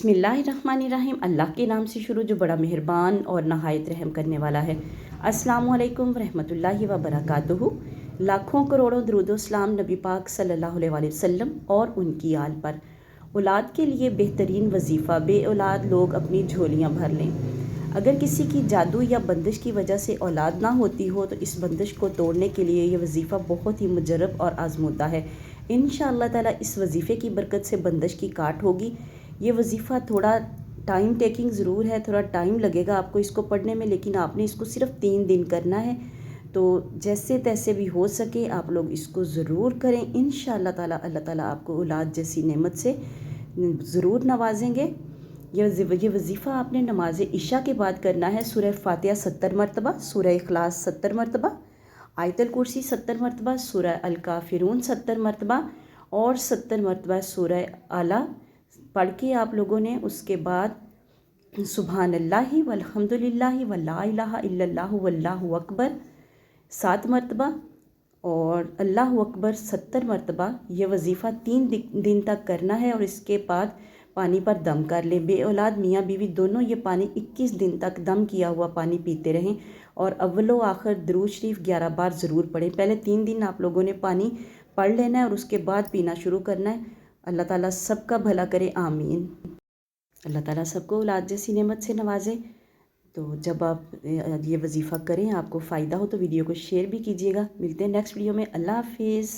बिस्मिल्लाहिर्रहमानिर्रहीम। अल्लाह के नाम से शुरू जो बड़ा मेहरबान और नहायत रहम करने वाला है। अस्सलामु अलैकुम रहमतुल्लाहि व बरकातुहू। लाखों करोड़ों दरूद व सलाम नबी पाक सल्लल्लाहु अलैहि वसल्लम और उनकी आल पर। औलाद के लिए बेहतरीन वजीफ़ा, बे औलाद लोग अपनी झोलियाँ भर लें। अगर किसी की जादू या बंदिश की वजह से औलाद ना होती हो तो इस बंदिश को तोड़ने के लिए ये वजीफ़ा बहुत ही मुजर्रब और आजमूदा है। इंशाअल्लाह ताला इस वजीफ़े की बरकत से बंदिश की काट होगी। ये वजीफ़ा थोड़ा टाइम टेकिंग ज़रूर है, थोड़ा टाइम लगेगा आपको इसको पढ़ने में, लेकिन आपने इसको सिर्फ 3 दिन करना है। तो जैसे तैसे भी हो सके आप लोग इसको ज़रूर करें। इंशाअल्लाह ताला अल्लाह ताला आपको औलाद जैसी नेमत से ज़रूर नवाजेंगे। ये वजीफ़ा आपने नमाज इशा के बाद करना है। सूरह फातिहा 70 मरतबा, सूरह इखलास 70 मरतबा, आयतल कुर्सी 70 मरतबा, सूरह अल काफिरून 70 मरतबा और 70 मरतबा सूरह आला पढ़ के आप लोगों ने उसके बाद सुबहानल्लाहि वल्हम्दुलिल्लाहि वला इलाहा इल्लल्लाहु वल्लाहु अकबर 7 मरतबा और अल्लाह अकबर 70 मरतबा। ये वजीफ़ा 3 दिन तक करना है और इसके बाद पानी पर दम कर लें। बे औलाद मियाँ बीवी दोनों ये पानी 21 दिन तक दम किया हुआ पानी पीते रहें और अव्वलो आखिर दरूद शरीफ 11 बार ज़रूर पढ़ें। पहले 3 दिन आप लोगों ने पानी पढ़ लेना है और उसके बाद पीना शुरू करना है। अल्लाह ताला सबका भला करे, आमीन। अल्लाह ताला सबको औलाद जैसी नेमत से नवाजे। तो जब आप ये वजीफ़ा करें, आपको फ़ायदा हो तो वीडियो को शेयर भी कीजिएगा। मिलते हैं नेक्स्ट वीडियो में। अल्लाह हाफिज़।